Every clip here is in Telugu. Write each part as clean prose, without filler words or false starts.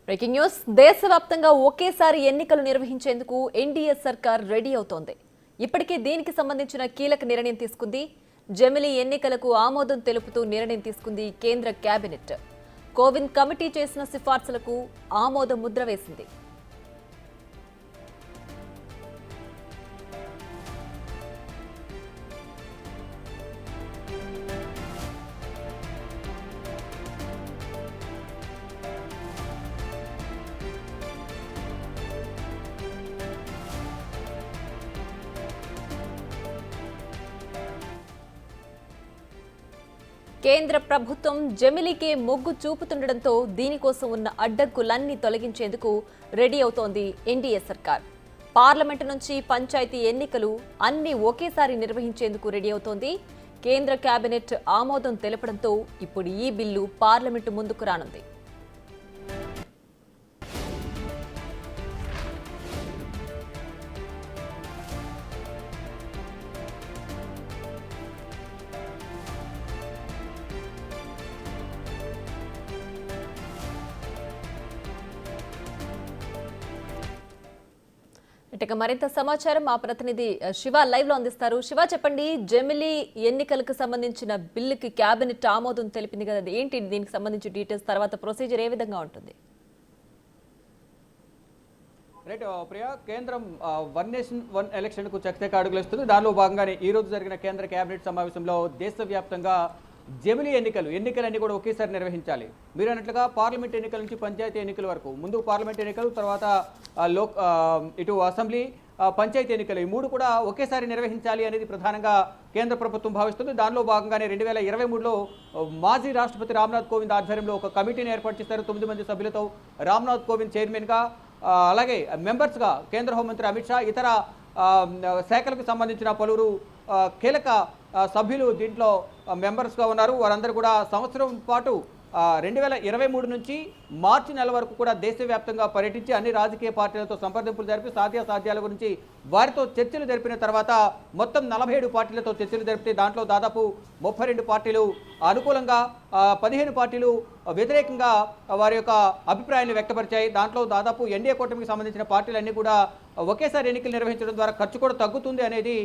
బ్రేకింగ్ న్యూస్ దేశవ్యాప్తంగా ఒకేసారి ఎన్నికలు నిర్వహించేందుకు ఎన్డీఏ సర్కార్ రెడీ అవుతోంది. ఇప్పటికే దీనికి సంబంధించిన కీలక నిర్ణయం తీసుకుంది. జమిలీ ఎన్నికలకు ఆమోదం తెలుపుతూ నిర్ణయం తీసుకుంది కేంద్ర కేబినెట్. కోవింద్ కమిటీ చేసిన సిఫార్సులకు ఆమోద ముద్ర వేసింది. కేంద్ర ప్రభుత్వం జమిలీకే మొగ్గు చూపుతుండటంతో దీనికోసం ఉన్న అడ్డంకులన్నీ తొలగించేందుకు రెడీ అవుతోంది ఎన్డీఏ సర్కార్. పార్లమెంటు నుంచి పంచాయతీ ఎన్నికలు అన్ని ఒకేసారి నిర్వహించేందుకు రెడీ అవుతోంది. కేంద్ర కేబినెట్ ఆమోదం తెలపడంతో ఇప్పుడు ఈ బిల్లు పార్లమెంటు ముందుకు రానుంది. ఇక మరింత సమాచారం మా ప్రతినిధి శివ లైవ్ లో అందిస్తారు. శివ, చెప్పండి, జమిలీ ఎన్నికలకు సంబంధించిన బిల్లుకి కేబినెట్ ఆమోదం తెలిపింది కదా, ఏంటి దీనికి సంబంధించి డీటెయిల్స్, తర్వాత ప్రొసీజర్ ఏ విధంగా ఉంటుంది? రైట్ ప్రియా, కేంద్రం వన్ నేషన్ వన్ ఎలక్షన్ కు చక్కగా అడుగులేస్తుంది. దానిలో భాగంగానే ఈ రోజు జరిగిన కేంద్ర కేబినెట్ సమావేశంలో దేశవ్యాప్తంగా జమిలీ ఎన్నికలన్నీ కూడా ఒకేసారి నిర్వహించాలి. మీరు అన్నట్లుగా పార్లమెంట్ ఎన్నికల నుంచి పంచాయతీ ఎన్నికల వరకు, ముందు పార్లమెంట్ ఎన్నికలు, తర్వాత ఇటు అసెంబ్లీ, పంచాయతీ ఎన్నికలు, ఈ మూడు కూడా ఒకేసారి నిర్వహించాలి అనేది ప్రధానంగా కేంద్ర ప్రభుత్వం భావిస్తుంది. దానిలో భాగంగానే 2023లో మాజీ రాష్ట్రపతి రామ్నాథ్ కోవింద్ ఆధ్వర్యంలో ఒక కమిటీని ఏర్పాటు చేశారు. 9 మంది సభ్యులతో రామ్నాథ్ కోవింద్ చైర్మన్గా, అలాగే మెంబర్స్గా కేంద్ర హోంమంత్రి అమిత్ షా, ఇతర శాఖలకు సంబంధించిన పలువురు కీలక సభ్యులు దీంట్లో మెంబర్స్గా ఉన్నారు. వారందరూ కూడా సంవత్సరం పాటు 2023 నుంచి మార్చి నెల వరకు కూడా దేశవ్యాప్తంగా పర్యటించి అన్ని రాజకీయ పార్టీలతో సంప్రదింపులు జరిపి సాధ్యాసాధ్యాల గురించి వారితో చర్చలు జరిపిన తర్వాత మొత్తం 47 పార్టీలతో చర్చలు జరిపితే దాంట్లో దాదాపు 32 పార్టీలు అనుకూలంగా, 15 పార్టీలు వ్యతిరేకంగా వారి యొక్క అభిప్రాయాన్ని వ్యక్తపరిచాయి. దాంట్లో దాదాపు ఎన్డీఏ కూటమికి సంబంధించిన పార్టీలన్నీ కూడా ఒకేసారి ఎన్నికలు నిర్వహించడం ద్వారా ఖర్చు కూడా తగ్గుతుంది అనేది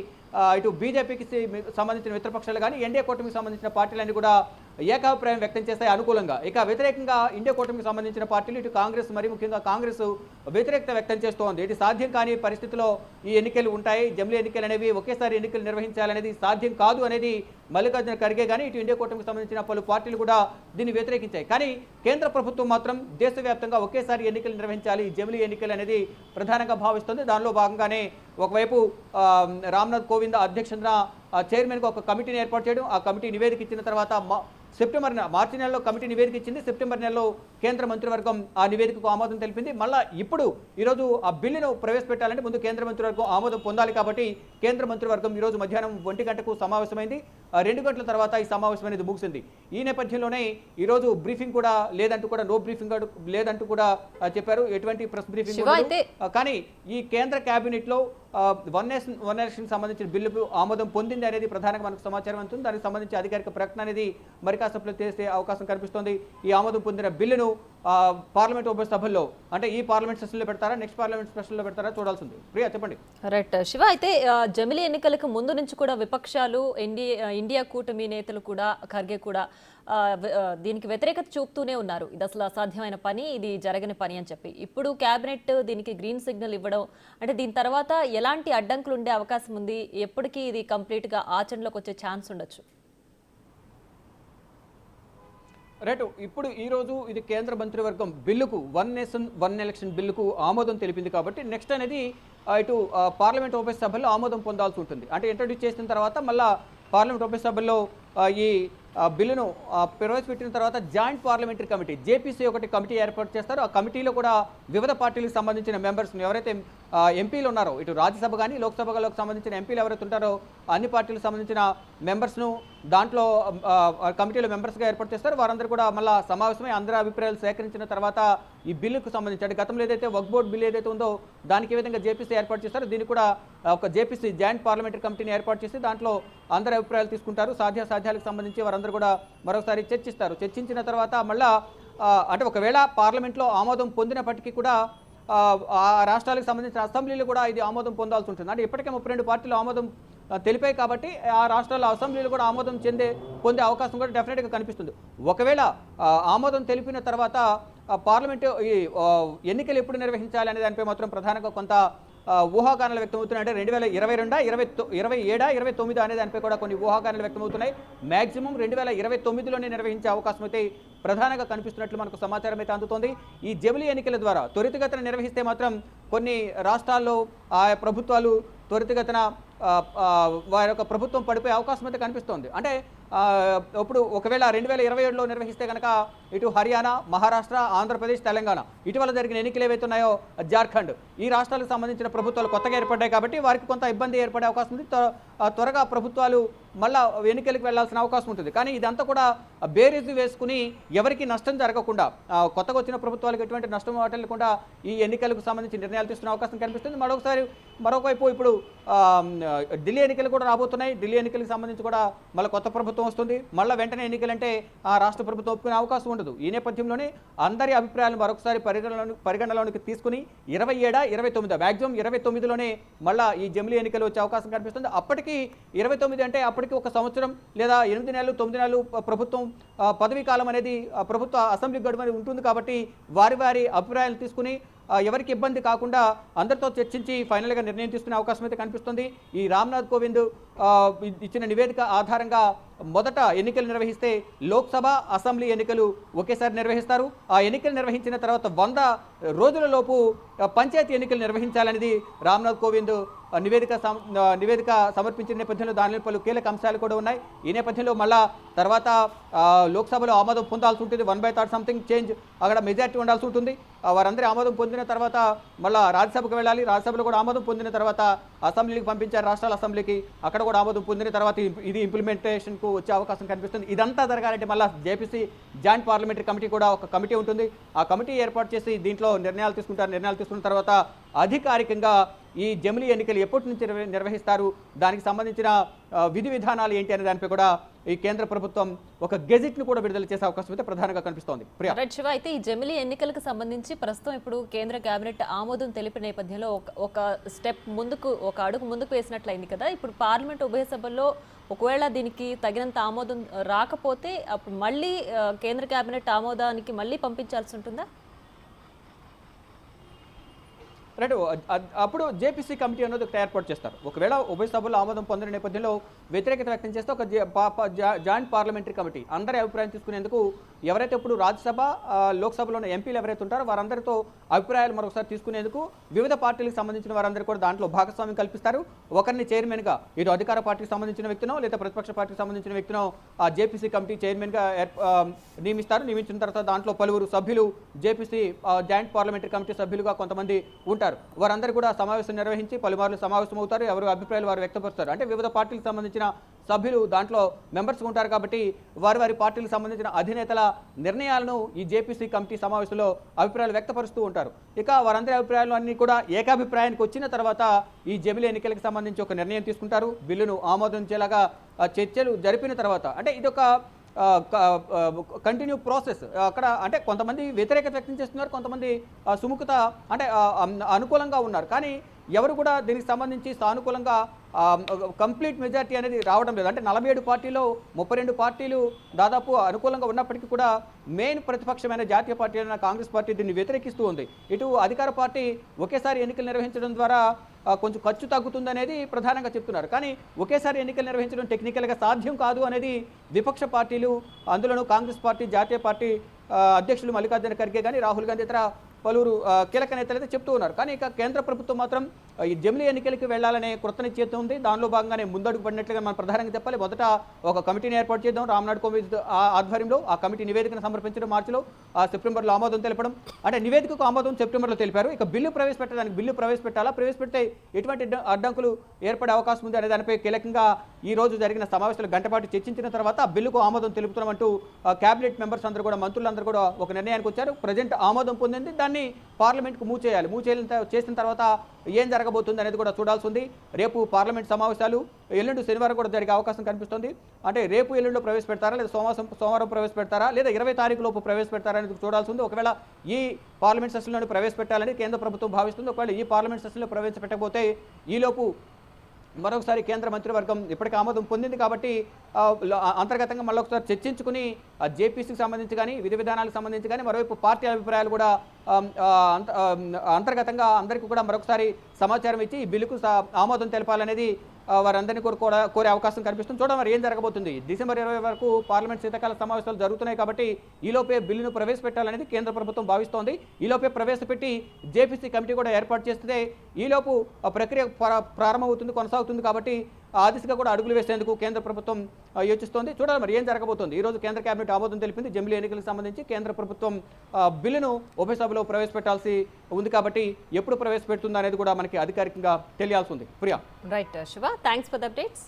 ఇటు బీజేపీకి సంబంధించిన మిత్రపక్షాలు కానీ ఎన్డీఏ కూటమికి సంబంధించిన పార్టీలన్నీ కూడా ఏకాభిప్రాయం వ్యక్తం చేస్తాయి అనుకూలంగా. ఇక వ్యతిరేకంగా ఇండియా కూటమికి సంబంధించిన పార్టీలు, ఇటు కాంగ్రెస్, మరి ముఖ్యంగా కాంగ్రెస్ వ్యతిరేకత వ్యక్తం చేస్తోంది. ఇది సాధ్యం కాని పరిస్థితిలో ఈ ఎన్నికలు ఉంటాయి, జమిలీ ఎన్నికలు అనేవి ఒకేసారి ఎన్నికలు నిర్వహించాలనేది సాధ్యం కాదు అనేది మల్లికార్జున ఖర్గే కానీ ఇటు ఇండియా కూటమికి సంబంధించిన పలు పార్టీలు కూడా దీన్ని వ్యతిరేకించాయి. కానీ కేంద్ర ప్రభుత్వం మాత్రం దేశవ్యాప్తంగా ఒకేసారి ఎన్నికలు నిర్వహించాలి, జమిలీ ఎన్నికలు అనేది ప్రధానంగా భావిస్తుంది. దానిలో భాగంగానే ఒకవైపు రామ్నాథ్ కోవింద్ అధ్యక్షతన చైర్మన్గా ఒక కమిటీని ఏర్పాటు చేయడం, ఆ కమిటీ నివేదిక ఇచ్చిన తర్వాత మార్చి నెలలో కమిటీ నివేదిక ఇచ్చింది. సెప్టెంబర్ నెలలో కేంద్ర మంత్రివర్గం ఆ నివేదికకు ఆమోదం తెలిపింది. మళ్ళీ ఇప్పుడు ఈరోజు ఆ బిల్లును ప్రవేశపెట్టాలంటే ముందు కేంద్ర మంత్రివర్గం ఆమోదం పొందాలి. కాబట్టి కేంద్ర మంత్రివర్గం ఈరోజు మధ్యాహ్నం 1 గంటకు సమావేశమైంది. 2 గంటల తర్వాత ఈ సమావేశం అనేది ముగిసింది. ఈ నేపథ్యంలోనే ఈరోజు బ్రీఫింగ్ కూడా లేదంటూ కూడా, నో బ్రీఫింగ్ లేదంటూ కూడా చెప్పారు. ఎటువంటి ప్రెస్ బ్రీఫింగ్ కానీ ఈ కేంద్ర కేబినెట్ లో వన్ ఎలక్షన్ సంబంధించిన బిల్లుకు ఆమోదం పొందింది అనేది ప్రధానంగా మనకు సమాచారం ఉంటుంది. దానికి సంబంధించి అధికారిక ప్రకటన అనేది మరి కాసేపట్లో చేసే అవకాశం కనిపిస్తోంది. ఈ ఆమోదం పొందిన బిల్లును పార్లమెంట్ ఉభయ సభల్లో, అంటే ఈ పార్లమెంట్ సెషన్లో పెడతారా, నెక్స్ట్ పార్లమెంట్ సెషన్లో పెడతారా చూడాల్సింది. ప్రియా, చెప్పండి. రైట్ శివ, అయితే జమిలీ ఎన్నికలకు ముందు నుంచి కూడా విపక్షాలు, ఇండియా కూటమి నేతలు కూడా, ఖర్గే కూడా దీనికి వ్యతిరేకత చూపుతూనే ఉన్నారు. ఇది అసలు అసాధ్యమైన పని, ఇది జరగని పని అని చెప్పి. ఇప్పుడు కేబినెట్ దీనికి గ్రీన్ సిగ్నల్ ఇవ్వడం అంటే దీని తర్వాత ఎలాంటి అడ్డంకులు ఉండే అవకాశం ఉంది? ఎప్పటికీ ఇది కంప్లీట్గా ఆచరణలోకి వచ్చే ఛాన్స్ ఉండొచ్చు? రైట్, ఇప్పుడు ఈరోజు ఇది కేంద్ర మంత్రివర్గం బిల్లుకు, వన్ నేషన్ వన్ ఎలక్షన్ బిల్లుకు ఆమోదం తెలిపింది. కాబట్టి నెక్స్ట్ అనేది ఇటు పార్లమెంట్ ఉభయ సభల్లో ఆమోదం పొందాల్సి ఉంటుంది. అంటే ఇంట్రడ్యూస్ చేసిన తర్వాత మళ్ళీ పార్లమెంట్ ఉభయ సభల్లో ఈ బిల్లును ప్రవేశపెట్టిన తర్వాత జాయింట్ పార్లమెంటరీ కమిటీ, జేపీసీ ఒకటి కమిటీ ఏర్పాటు చేస్తారు. ఆ కమిటీలో కూడా వివిధ పార్టీలకు సంబంధించిన మెంబర్స్ను, ఎవరైతే ఎంపీలు ఉన్నారో, ఇటు రాజ్యసభ కానీ లోక్సభలకు సంబంధించిన ఎంపీలు ఎవరైతే ఉంటారో అన్ని పార్టీలకు సంబంధించిన మెంబర్స్ను దాంట్లో కమిటీలో మెంబర్స్గా ఏర్పాటు చేస్తారు. వారందరూ కూడా మళ్ళీ సమావేశమై అందరి అభిప్రాయాలు సేకరించిన తర్వాత ఈ బిల్లుకు సంబంధించి, అంటే గతంలో ఏదైతే వక్ఫ్ బోర్డు బిల్లు ఏదైతే ఉందో దానికి ఏ విధంగా జేపీసీ ఏర్పాటు చేస్తారో దీనికి కూడా ఒక జేపీసీ జాయింట్ పార్లమెంటరీ కమిటీని ఏర్పాటు చేసి దాంట్లో అందరి అభిప్రాయాలు తీసుకుంటారు. సాధ్యాసాధ్యాలకు సంబంధించి వారందరూ కూడా మరోసారి చర్చిస్తారు. చర్చించిన తర్వాత మళ్ళా అంటే ఒకవేళ పార్లమెంట్లో ఆమోదం పొందినప్పటికీ కూడా ఆ రాష్ట్రాలకు సంబంధించిన అసెంబ్లీలు కూడా ఇది ఆమోదం పొందాల్సి ఉంటుంది. అంటే ఇప్పటికే 32 పార్టీలు ఆమోదం తెలిపాయి కాబట్టి ఆ రాష్ట్రాల అసెంబ్లీలు కూడా ఆమోదం పొందే అవకాశం కూడా డెఫినెట్గా కనిపిస్తుంది. ఒకవేళ ఆమోదం తెలిపిన తర్వాత పార్లమెంటు ఈ ఎన్నికలు ఎప్పుడు నిర్వహించాలి అనే దానిపై మాత్రం ప్రధానంగా కొంత ఊహాగానాలు వ్యక్తమవుతున్నాయి. అంటే 2022, 27, 29 అనే దానిపై కూడా కొన్ని ఊహాగానాలు వ్యక్తమవుతున్నాయి. మ్యాక్సిమం 2029లోనే నిర్వహించే అవకాశం అయితే ప్రధానంగా కనిపిస్తున్నట్లు మనకు సమాచారం అయితే అందుతోంది. ఈ జమిలీ ఎన్నికల ద్వారా త్వరితగతిన నిర్వహిస్తే మాత్రం కొన్ని రాష్ట్రాల్లో ఆ ప్రభుత్వాలు త్వరితగతిన వారి యొక్క ప్రభుత్వం పడిపోయే అవకాశం అయితే కనిపిస్తోంది. అంటే ఇప్పుడు ఒకవేళ 2027లో నిర్వహిస్తే కనుక ఇటు హర్యానా, మహారాష్ట్ర, ఆంధ్రప్రదేశ్, తెలంగాణ ఇటీవల జరిగిన ఎన్నికలు ఏవైతే ఉన్నాయో జార్ఖండ్ ఈ రాష్ట్రాలకు సంబంధించిన ప్రభుత్వాలు కొత్తగా ఏర్పడ్డాయి కాబట్టి వారికి కొంత ఇబ్బంది ఏర్పడే అవకాశం ఉంది. త్వరగా ప్రభుత్వాలు మళ్ళా ఎన్నికలకు వెళ్లాల్సిన అవకాశం ఉంటుంది. కానీ ఇదంతా కూడా బేరీజు వేసుకుని ఎవరికి నష్టం జరగకుండా కొత్తగా వచ్చిన ప్రభుత్వాలకు ఎటువంటి నష్టం వాటిల్లకుండా ఈ ఎన్నికలకు సంబంధించి నిర్ణయాలు తీసుకునే అవకాశం కనిపిస్తుంది. మరొకవైపు ఇప్పుడు ఢిల్లీ ఎన్నికలు కూడా రాబోతున్నాయి. ఢిల్లీ ఎన్నికలకు సంబంధించి కూడా మళ్ళీ కొత్త ప్రభుత్వం వస్తుంది. మళ్ళీ వెంటనే ఎన్నికలంటే ఆ రాష్ట్ర ప్రభుత్వం ఒప్పుకునే అవకాశం ఉండదు. ఈ నేపథ్యంలోనే అందరి అభిప్రాయాలను మరొకసారి పరిగణలోనికి తీసుకుని 27, 29 మ్యాక్సిమం 29లోనే మళ్ళీ ఈ జమిలీ ఎన్నికలు వచ్చే అవకాశం కనిపిస్తుంది. అప్పటికి 29 అంటే అప్పటికి 1 సంవత్సరం లేదా 8 నెలలు 9 నెలలు ప్రభుత్వం పదవీ కాలం అనేది ప్రభుత్వ అసెంబ్లీ గడువు అనేది ఉంటుంది కాబట్టి వారి అభిప్రాయాలు తీసుకుని ఎవరికి ఇబ్బంది కాకుండా అందరితో చర్చించి ఫైనల్గా నిర్ణయం తీసుకునే అవకాశం అయితే కనిపిస్తుంది. ఈ రామ్నాథ్ కోవింద్ ఇచ్చిన నివేదిక ఆధారంగా మొదట ఎన్నికలు నిర్వహిస్తే లోక్సభ, అసెంబ్లీ ఎన్నికలు ఒకేసారి నిర్వహిస్తారు. ఆ ఎన్నికలు నిర్వహించిన తర్వాత 100 రోజులలోపు పంచాయతీ ఎన్నికలు నిర్వహించాలనేది రామ్నాథ్ కోవింద్ నివేదిక సమర్పించిన నేపథ్యంలో దానిలో పలు కీలక అంశాలు కూడా ఉన్నాయి. ఈ నేపథ్యంలో మళ్ళా తర్వాత లోక్సభలో ఆమోదం పొందాల్సి ఉంటుంది. 1/3 సంథింగ్ చేంజ్ అక్కడ మెజార్టీ ఉండాల్సి ఉంటుంది. వారందరి ఆమోదం పొందిన తర్వాత మళ్ళీ రాజ్యసభకు వెళ్ళాలి. రాజ్యసభలో కూడా ఆమోదం పొందిన తర్వాత అసెంబ్లీకి పంపించారు, రాష్ట్రాల అసెంబ్లీకి. అక్కడ కూడా ఆమోదం పొందిన తర్వాత ఇది ఇంప్లిమెంటేషన్కు వచ్చే అవకాశం కనిపిస్తుంది. ఇదంతా జరగాలంటే మళ్ళీ జేపీసీ జాయింట్ పార్లమెంటరీ కమిటీ కూడా ఒక కమిటీ ఉంటుంది. ఆ కమిటీ ఏర్పాటు చేసి దీంట్లో నిర్ణయాలు తీసుకుంటారు. నిర్ణయాలు తీసుకున్న తర్వాత అధికారికంగా ఈ జమిలీ ఎన్నికలు ఎప్పటి నుంచి నిర్వహిస్తారు, దానికి సంబంధించిన విధి విధానాలు ఏంటి అనే దానిపై కూడా ఈ కేంద్ర ప్రభుత్వం ఒక గెజిట్ను కూడా విడుదల చేసే అవకాశం అయితే ప్రధానంగా కనిపిస్తోంది. శివ, అయితే ఈ జమిలీ ఎన్నికలకు సంబంధించి ప్రస్తుతం ఇప్పుడు కేంద్ర కేబినెట్ ఆమోదం తెలిపిన నేపథ్యంలో ఒక స్టెప్ ముందుకు, ఒక అడుగు ముందుకు వేసినట్లయింది కదా. ఇప్పుడు పార్లమెంట్ ఉభయ సభల్లో ఒకవేళ దీనికి తగినంత ఆమోదం రాకపోతే అప్పుడు మళ్ళీ కేంద్ర కేబినెట్ ఆమోదానికి మళ్ళీ పంపించాల్సి ఉంటుందా? రైట్, అప్పుడు జేపీసీ కమిటీ అనేది ఒకటి ఏర్పాటు చేస్తారు. ఒకవేళ ఉభయ సభలో ఆమోదం పొందిన నేపథ్యంలో వ్యతిరేకత వ్యక్తం చేస్తే ఒక జాయింట్ పార్లమెంటరీ కమిటీ అందరి అభిప్రాయం తీసుకునేందుకు ఎవరైతే ఇప్పుడు రాజ్యసభ, లోక్సభలో ఉన్న ఎంపీలు ఎవరైతే ఉంటారో వారందరితో అభిప్రాయాలు మరొకసారి తీసుకునేందుకు వివిధ పార్టీలకు సంబంధించిన వారందరూ కూడా దాంట్లో భాగస్వామ్యం కల్పిస్తారు. ఒకరిని చైర్మన్గా ఇటు అధికార పార్టీకి సంబంధించిన వ్యక్తినో లేదా ప్రతిపక్ష పార్టీకి సంబంధించిన వ్యక్తినో ఆ జేపీసీ కమిటీ చైర్మన్గా నియమిస్తారు. నియమించిన తర్వాత దాంట్లో పలువురు సభ్యులు జేపీసీ జాయింట్ పార్లమెంటరీ కమిటీ సభ్యులుగా కొంతమంది ఉంటారు. వారందరూ కూడా సమావేశం నిర్వహించి పలుమార్లు సమావేశం అవుతారు. ఎవరు అభిప్రాయాలు వారు వ్యక్తపరుస్తారు. అంటే వివిధ పార్టీలకు సంబంధించిన సభ్యులు దాంట్లో మెంబర్స్ ఉంటారు కాబట్టి వారి పార్టీలకు సంబంధించిన అధినేతల నిర్ణయాలను ఈ జేపీసీ కమిటీ సమావేశంలో అభిప్రాయాలు వ్యక్తపరుస్తూ ఉంటారు. ఇక వారందరి అభిప్రాయాలు అన్ని కూడా ఏకాభిప్రాయానికి వచ్చిన తర్వాత ఈ జమిలీ ఎన్నికలకు సంబంధించి ఒక నిర్ణయం తీసుకుంటారు. బిల్లును ఆమోదించేలాగా చర్చలు జరిపిన తర్వాత, అంటే ఇది ఒక కంటిన్యూ ప్రాసెస్. అక్కడ అంటే కొంతమంది వ్యతిరేకత వ్యక్తం చేస్తున్నారు, కొంతమంది సుముఖత అంటే అనుకూలంగా ఉన్నారు. కానీ ఎవరు కూడా దీనికి సంబంధించి సానుకూలంగా కంప్లీట్ మెజార్టీ అనేది రావడం లేదు. అంటే 47 పార్టీలో 32 పార్టీలు దాదాపు అనుకూలంగా ఉన్నప్పటికీ కూడా మెయిన్ ప్రతిపక్షమైన జాతీయ పార్టీ అయిన కాంగ్రెస్ పార్టీ దీన్ని వ్యతిరేకిస్తూ ఉంది. ఇటు అధికార పార్టీ ఒకేసారి ఎన్నికలు నిర్వహించడం ద్వారా కొంచెం ఖర్చు తగ్గుతుందనేది ప్రధానంగా చెప్తున్నారు. కానీ ఒకేసారి ఎన్నికలు నిర్వహించడం టెక్నికల్గా సాధ్యం కాదు అనేది విపక్ష పార్టీలు, అందులోనూ కాంగ్రెస్ పార్టీ జాతీయ పార్టీ అధ్యక్షులు మల్లికార్జున ఖర్గే కానీ రాహుల్ గాంధీ ఇతర పలువురు కీలక నేతలు అయితే చెప్తూ ఉన్నారు. కానీ ఇక కేంద్ర ప్రభుత్వం మాత్రం ఈ జమిలీ ఎన్నికలకి వెళ్లాలనే కృత నిశ్చయిత ఉంది. దానిలో భాగంగానే ముందడుగు పడినట్లుగా మనం ప్రధానంగా చెప్పాలి. మొదట ఒక కమిటీని ఏర్పాటు చేద్దాం. రామ్నాథ్ కోవింద్ ఆధ్వర్యంలో ఆ కమిటీ నివేదికను సమర్పించడం మార్చిలో, సెప్టెంబర్లో ఆమోదం తెలపడం. అంటే నివేదికకు ఆమోదం సెప్టెంబర్లో తెలిపారు. ఇక బిల్లు ప్రవేశపెట్టాలా, ప్రవేశపెడితే ఎటువంటి అడ్డంకులు ఏర్పడే అవకాశం ఉంది అనే దానిపై కీలకంగా ఈ రోజు జరిగిన సమావేశంలో గంటపాటు చర్చించిన తర్వాత బిల్లుకు ఆమోదం తెలుపుతున్నామంటూ కేబినెట్ మెంబర్స్ అందరూ కూడా, మంత్రులందరూ కూడా ఒక నిర్ణయానికి వచ్చారు. ప్రజెంట్ ఆమోదం పొందింది. చట్టాన్ని పార్లమెంట్కు మూవ్ చేసిన తర్వాత ఏం జరగబోతుంది అనేది కూడా చూడాల్సి ఉంది. రేపు పార్లమెంట్ సమావేశాలు, ఎల్లుండి శనివారం కూడా జరిగే అవకాశం కనిపిస్తుంది. అంటే రేపు ఎల్లుండిలో ప్రవేశపెడతారా, లేదా సోమవారం ప్రవేశపెడతారా, లేదా 20 తారీఖు లోపు ప్రవేశపెడతారా అనేది చూడాల్సి ఉంది. ఒకవేళ ఈ పార్లమెంట్ సెషన్లోనే ప్రవేశపెట్టాలని కేంద్ర ప్రభుత్వం భావిస్తుంది. ఒకవేళ ఈ పార్లమెంట్ సెషన్లో ప్రవేశపెట్టకపోతే ఈలోపు మరొకసారి కేంద్ర మంత్రివర్గం ఇప్పటికీ ఆమోదం పొందింది కాబట్టి అంతర్గతంగా మళ్ళీ ఒకసారి చర్చించుకుని జేపీసీకి సంబంధించి కానీ, విధి విధానాలకు సంబంధించి కానీ, మరోవైపు పార్టీ అభిప్రాయాలు కూడా అంతర్గతంగా అందరికీ కూడా మరొకసారి సమాచారం ఇచ్చి ఈ బిల్లుకు ఆమోదం తెలపాలనేది వారందరినీ కోరే అవకాశం కనిపిస్తుంది. చూడడం మరి ఏం జరగబోతుంది. డిసెంబర్ 20 వరకు పార్లమెంట్ శీతాకాల సమావేశాలు జరుగుతున్నాయి కాబట్టి ఈలోపే బిల్లును ప్రవేశపెట్టాలనేది కేంద్ర ప్రభుత్వం భావిస్తోంది. ఈలోపే ప్రవేశపెట్టి జేపీసీ కమిటీ కూడా ఏర్పాటు చేస్తే ఈలోపు ప్రక్రియ ప్రారంభమవుతుంది, కొనసాగుతుంది. కాబట్టి ఆ దిశగా కూడా అడుగులు వేసేందుకు కేంద్ర ప్రభుత్వం యోచిస్తోంది. చూడాలి మరి ఏం జరగబోతోంది. ఈ రోజు కేంద్ర కేబినెట్ ఆమోదం తెలిపింది. జమిలీ ఎన్నికలకు సంబంధించి కేంద్ర ప్రభుత్వం బిల్లును ఉభయ సభలో ప్రవేశపెట్టాల్సి ఉంది కాబట్టి ఎప్పుడు ప్రవేశపెడుతుందో అనేది కూడా మనకి అధికారికంగా తెలియాల్సి ఉంది. Priya. Right Shiva, thanks for the updates.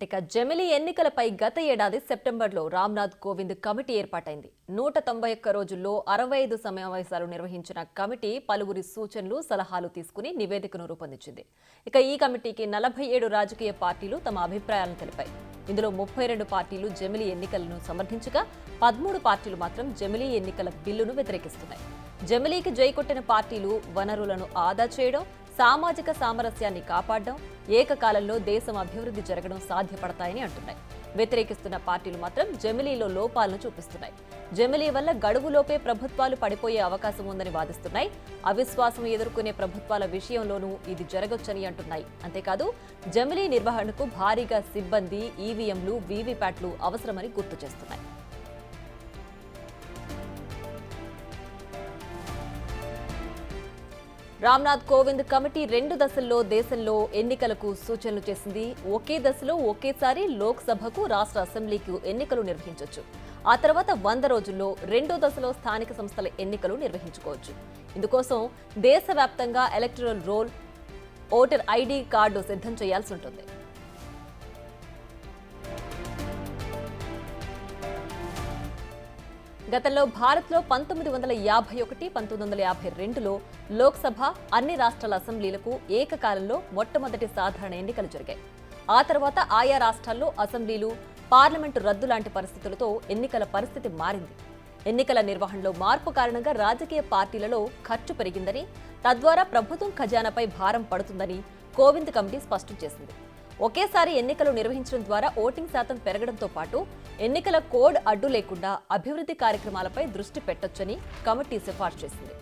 ఇక జమిలీ ఎన్నికలపై గత ఏడాది సెప్టెంబర్లో రామ్నాథ్ కోవింద్ కమిటీ ఏర్పాటైంది. 191 రోజుల్లో 65 సమావేశాలు నిర్వహించిన కమిటీ పలువురి సూచనలు, సలహాలు తీసుకుని నివేదికను రూపొందించింది. ఇక ఈ కమిటీకి 47 రాజకీయ పార్టీలు తమ అభిప్రాయాలను తెలిపాయి. ఇందులో 32 పార్టీలు జమిలీ ఎన్నికలను సమర్థించగా 13 పార్టీలు మాత్రం జమిలీ ఎన్నికల బిల్లును వ్యతిరేకిస్తున్నాయి. జమిలీకి జైకొట్టిన పార్టీలు వనరులను ఆదా చేయడం, సామాజిక సామరస్యాన్ని కాపాడడం, ఏకకాలంలో దేశం అభివృద్ధి జరగడం సాధ్యపడతాయని అంటున్నాయి. వ్యతిరేకిస్తున్న పార్టీలు మాత్రం జమిలీలో లోపాలను చూపిస్తున్నాయి. జమిలీ వల్ల గడువులోపే ప్రభుత్వాలు పడిపోయే అవకాశం ఉందని వాదిస్తున్నాయి. అవిశ్వాసం ఎదుర్కొనే ప్రభుత్వాల విషయంలోనూ ఇది జరగొచ్చని అంటున్నాయి. అంతేకాదు జమిలీ నిర్వహణకు భారీగా సిబ్బంది, ఈవీఎంలు, వీవీప్యాట్లు అవసరమని గుర్తు చేస్తున్నాయి. రామ్నాథ్ కోవింద్ కమిటీ 2 దశల్లో దేశంలో ఎన్నికలకు సూచనలు చేసింది. ఒకే దశలో ఒకేసారి లోక్సభకు, రాష్ట్ర అసెంబ్లీకి ఎన్నికలు నిర్వహించవచ్చు. ఆ తర్వాత 100 రోజుల్లో 2వ దశలో స్థానిక సంస్థల ఎన్నికలు నిర్వహించుకోవచ్చు. ఇందుకోసం దేశవ్యాప్తంగా electoral roll, voter ID card సిద్ధం చేయాల్సి ఉంటుంది. గతంలో భారత్లో 1951, 1952లో లోక్సభ, అన్ని రాష్ట్రాల అసెంబ్లీలకు ఏకకాలంలో మొట్టమొదటి సాధారణ ఎన్నికలు జరిగాయి. ఆ తర్వాత ఆయా రాష్ట్రాల్లో అసెంబ్లీలు, పార్లమెంటు రద్దు లాంటి పరిస్థితులతో ఎన్నికల పరిస్థితి మారింది. ఎన్నికల నిర్వహణలో మార్పు కారణంగా రాజకీయ పార్టీలలో ఖర్చు పెరిగిందని, తద్వారా ప్రభుత్వం ఖజానాపై భారం పడుతుందని కోవింద్ కమిటీ స్పష్టం చేసింది. ఒకేసారి ఎన్నికలు నిర్వహించడం ద్వారా ఓటింగ్ శాతం పెరగడంతో పాటు ఎన్నికల కోడ్ అడ్డు లేకుండా అభివృద్ధి కార్యక్రమాలపై దృష్టి పెట్టొచ్చని కమిటీ సిఫార్సు చేసింది.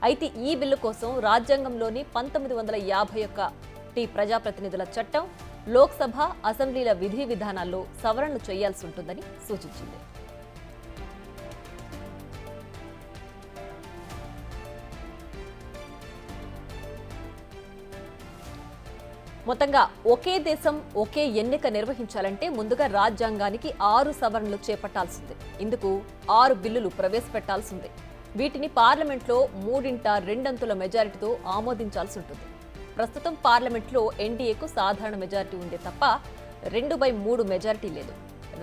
అయితే ఈ బిల్లు కోసం రాజ్యాంగంలోని 1951 ప్రజాప్రతినిధుల చట్టం, లోక్సభ, అసెంబ్లీల విధి విధానాల్లో సవరణలు చేయాల్సి ఉంటుందని సూచించింది. మొత్తంగా ఒకే దేశం, ఒకే ఎన్నిక నిర్వహించాలంటే ముందుగా రాజ్యాంగానికి 6 సవరణలు చేపట్టాల్సింది. ఇందుకు 6 బిల్లులు ప్రవేశపెట్టాల్సింది. వీటిని పార్లమెంట్లో 3/2 మెజారిటీతో ఆమోదించాల్సి ఉంటుంది. ప్రస్తుతం పార్లమెంట్లో ఎన్డీఏకు సాధారణ మెజారిటీ ఉందే తప్ప 2/3 మెజారిటీ లేదు.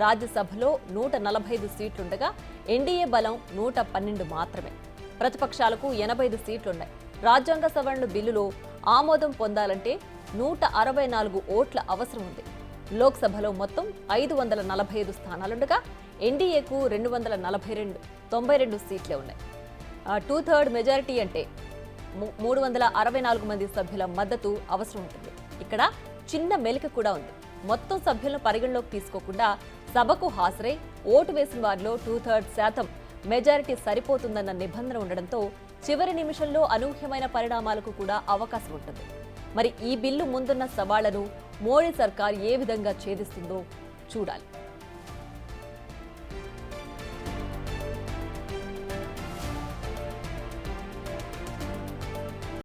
రాజ్యసభలో 145 సీట్లుండగా ఎన్డీఏ బలం 112 మాత్రమే. ప్రతిపక్షాలకు 85 సీట్లున్నాయి. రాజ్యాంగ సవరణ బిల్లులో ఆమోదం పొందాలంటే 164 ఓట్ల అవసరం ఉంది. లోక్సభలో మొత్తం 545 స్థానాలుండగా ఎన్డీఏకు 292 సీట్లే ఉన్నాయి. 2/3 మెజారిటీ అంటే 364 మంది సభ్యుల మద్దతు అవసరం ఉంటుంది. ఇక్కడ చిన్న మెలిక కూడా ఉంది. మొత్తం సభ్యులను పరిగణలోకి తీసుకోకుండా సభకు హాజరై ఓటు వేసిన వారిలో 2/3% మెజారిటీ సరిపోతుందన్న నిబంధన ఉండడంతో చివరి నిమిషంలో అనూహ్యమైన పరిణామాలకు కూడా అవకాశం ఉంటుంది. మరి ఈ బిల్లు ముందున్న సవాళ్లను మోడీ సర్కార్ ఏ విధంగా ఛేదిస్తుందో చూడాలి.